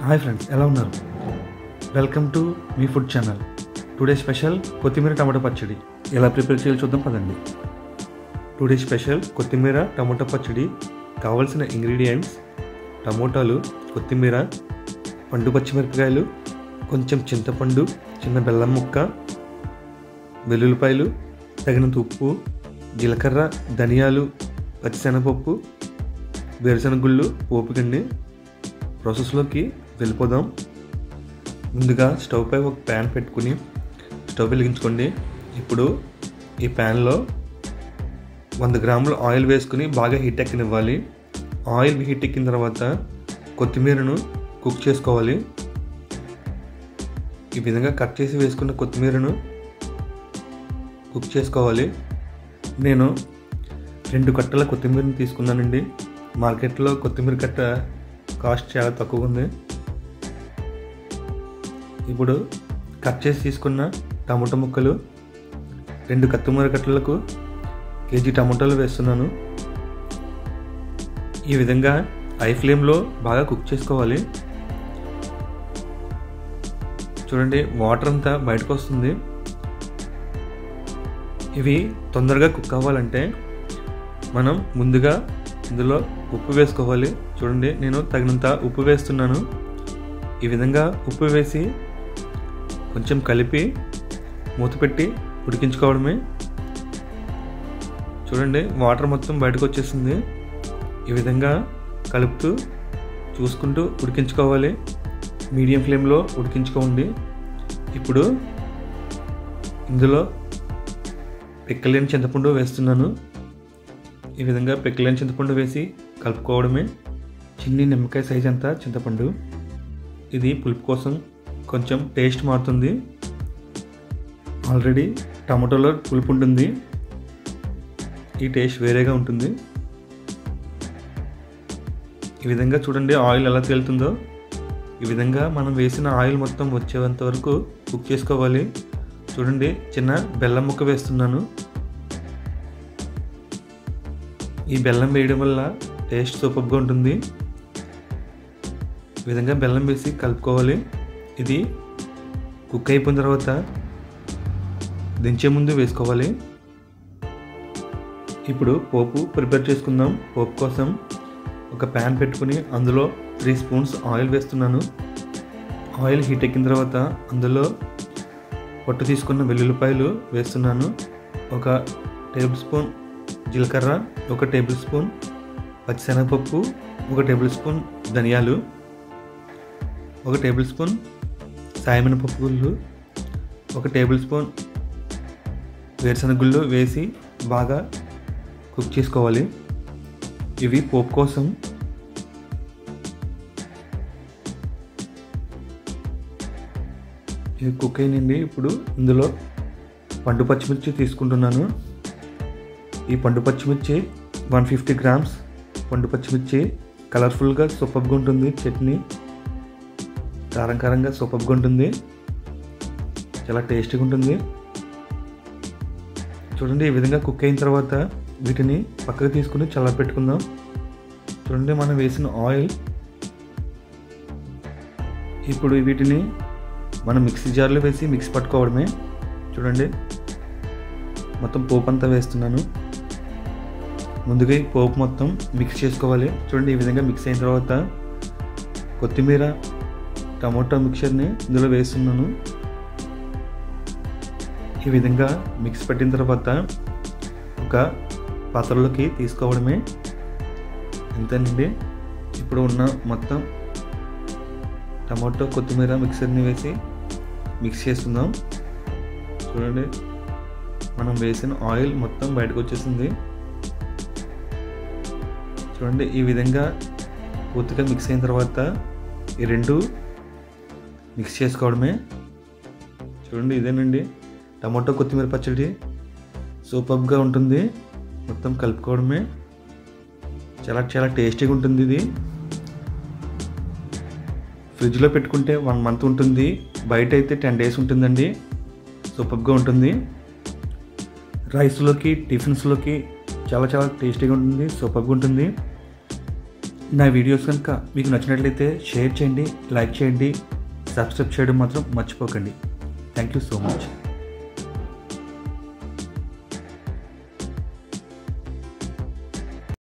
Hi friends, ఎలా ఉన్నారు? Welcome to me food channel. Today special కొత్తిమీర టమాటో పచ్చడి ఎలా ప్రిపేర్ చేయాలో చూద్దాం పదండి. టుడే స్పెషల్ కొత్తిమీర టమాటో పచ్చడి. కావాల్సిన ఇంగ్రీడియంట్స్: టమోటాలు, కొత్తిమీర, పండు పచ్చిమిరపకాయలు, కొంచెం చింతపండు, చిన్న బెల్లం ముక్క, వెల్లుల్లిపాయలు, తగినంత ఉప్పు, జీలకర్ర, ధనియాలు, పచ్చిశనగపప్పు, వేరుశనగుళ్ళు, పోపు గిన్నె. ప్రాసెస్లోకి వెళ్ళిపోదాం. ముందుగా స్టవ్ పై ఒక ప్యాన్ పెట్టుకుని స్టవ్ వెలిగించుకోండి. ఇప్పుడు ఈ ప్యాన్లో 100 గ్రాముల ఆయిల్ వేసుకుని బాగా హీట్ ఎక్కనివ్వాలి. ఆయిల్ హీట్ ఎక్కిన తర్వాత కొత్తిమీరను కుక్ చేసుకోవాలి. ఈ విధంగా కట్ చేసి వేసుకున్న కొత్తిమీరను కుక్ చేసుకోవాలి. నేను 2 కట్టల కొత్తిమీరని తీసుకున్నానండి. మార్కెట్లో కొత్తిమీర కట్ట కాస్ట్ చాలా తక్కువ ఉంది. ఇప్పుడు కట్ చేసి తీసుకున్న టమాటో ముక్కలు 2 కొత్తిమీర కట్టలకు కేజీ టమాటాలు వేస్తున్నాను. ఈ విధంగా హై ఫ్లేమ్లో బాగా కుక్ చేసుకోవాలి. చూడండి, వాటర్ అంతా బయటకు వస్తుంది. ఇవి తొందరగా కుక్ అవ్వాలంటే మనం ముందుగా ఇందులో ఉప్పు వేసుకోవాలి. చూడండి, నేను తగినంత ఉప్పు వేస్తున్నాను. ఈ విధంగా ఉప్పు వేసి కొంచెం కలిపి మూత పెట్టి ఉడికించుకోవడమే. చూడండి, వాటర్ మొత్తం బయటకు వచ్చేసింది. ఈ విధంగా కలుపుతూ చూసుకుంటూ ఉడికించుకోవాలి. మీడియం ఫ్లేమ్లో ఉడికించుకోండి. ఇప్పుడు ఇందులో పిక్కలేని చింతపండు వేస్తున్నాను. ఈ విధంగా పిక్కలేని చింతపండు వేసి కలుపుకోవడమే. చిన్ని నిమ్మకాయ సైజ్ అంతా చింతపండు. ఇది పులుపు కోసం కొంచెం టేస్ట్ మారుతుంది. ఆల్రెడీ టమాటోలో పులుపు ఉంటుంది, ఈ టేస్ట్ వేరేగా ఉంటుంది. ఈ విధంగా చూడండి ఆయిల్ ఎలా తేలుతుందో. ఈ విధంగా మనం వేసిన ఆయిల్ మొత్తం వచ్చేంత వరకు కుక్ చేసుకోవాలి. చూడండి, చిన్న బెల్లం ముక్క వేస్తున్నాను. ఈ బెల్లం వేయడం వల్ల టేస్ట్ సూపర్గా ఉంటుంది. ఈ విధంగా బెల్లం వేసి కలుపుకోవాలి. ఇది కుక్ అయిపోయిన తర్వాత దించే ముందు వేసుకోవాలి. ఇప్పుడు పోపు ప్రిపేర్ చేసుకుందాం. పోపు కోసం ఒక ప్యాన్ పెట్టుకుని అందులో 3 స్పూన్స్ ఆయిల్ వేస్తున్నాను. ఆయిల్ హీట్ ఎక్కిన తర్వాత అందులో పొట్టు తీసుకున్న వెల్లుల్లిపాయలు వేస్తున్నాను. 1 టేబుల్ స్పూన్ జీలకర్ర, 1 టేబుల్ స్పూన్ పచ్చిశనగపప్పు, 1 టేబుల్ స్పూన్ ధనియాలు, 1 టేబుల్ స్పూన్ సాయమినపప్పు గుళ్ళు, 1 టేబుల్ స్పూన్ వేరుశనగుళ్ళు వేసి బాగా కుక్ చేసుకోవాలి. ఇవి పోపు కోసం. ఇది కుక్ అయినండి. ఇప్పుడు ఇందులో పండు పచ్చిమిర్చి తీసుకుంటున్నాను. ఈ పండు పచ్చిమిర్చి 150 గ్రామ్స్ పండు పచ్చిమిర్చి. కలర్ఫుల్గా సూపర్గా ఉంటుంది. చట్నీ కారం కారంగా సూపర్గా ఉంటుంది, చాలా టేస్టీగా ఉంటుంది. చూడండి, ఈ విధంగా కుక్ అయిన తర్వాత వీటిని పక్కకు తీసుకుని చల్లబెట్టుకుందాం. చూడండి, మనం వేసిన ఆయిల్. ఇప్పుడు వీటిని మనం మిక్సీ జార్లో వేసి మిక్సీ పట్టుకోవడమే. చూడండి, మొత్తం పోపు అంతా వేస్తున్నాను. ముందుగా ఈ పోపు మొత్తం మిక్స్ చేసుకోవాలి. చూడండి, ఈ విధంగా మిక్స్ అయిన తర్వాత కొత్తిమీర టమాటో మిక్చర్ని ఇందులో వేస్తున్నాను. ఈ విధంగా మిక్స్ పెట్టిన తర్వాత ఒక పాత్రలోకి తీసుకోవడమే. అంతేనండి. ఇప్పుడు ఉన్న మొత్తం టమాటో కొత్తిమీర మిక్చర్ని వేసి మిక్స్ చేసుకుందాం. చూడండి, మనం వేసిన ఆయిల్ మొత్తం బయటకు వచ్చేసింది. చూడండి, ఈ విధంగా పూర్తిగా మిక్స్ అయిన తర్వాత ఈ 2 మిక్స్ చేసుకోవడమే. చూడండి, ఇదేనండి టమాటో కొత్తిమీర పచ్చడి. సూపర్గా ఉంటుంది. మొత్తం కలుపుకోవడమే. చాలా చాలా టేస్టీగా ఉంటుంది. ఇది ఫ్రిడ్జ్లో పెట్టుకుంటే 1 మంత్ ఉంటుంది. బయట అయితే 10 డేస్ ఉంటుందండి. సూపర్గా ఉంటుంది. రైస్లోకి, టిఫిన్స్లోకి చాలా చాలా టేస్టీగా ఉంటుంది, సూపర్గా ఉంటుంది. నా వీడియోస్ కనుక మీకు నచ్చినట్లయితే షేర్ చేయండి, లైక్ చేయండి, సబ్స్క్రైబ్ చేయడం మాత్రం మర్చిపోకండి. Thank you so much.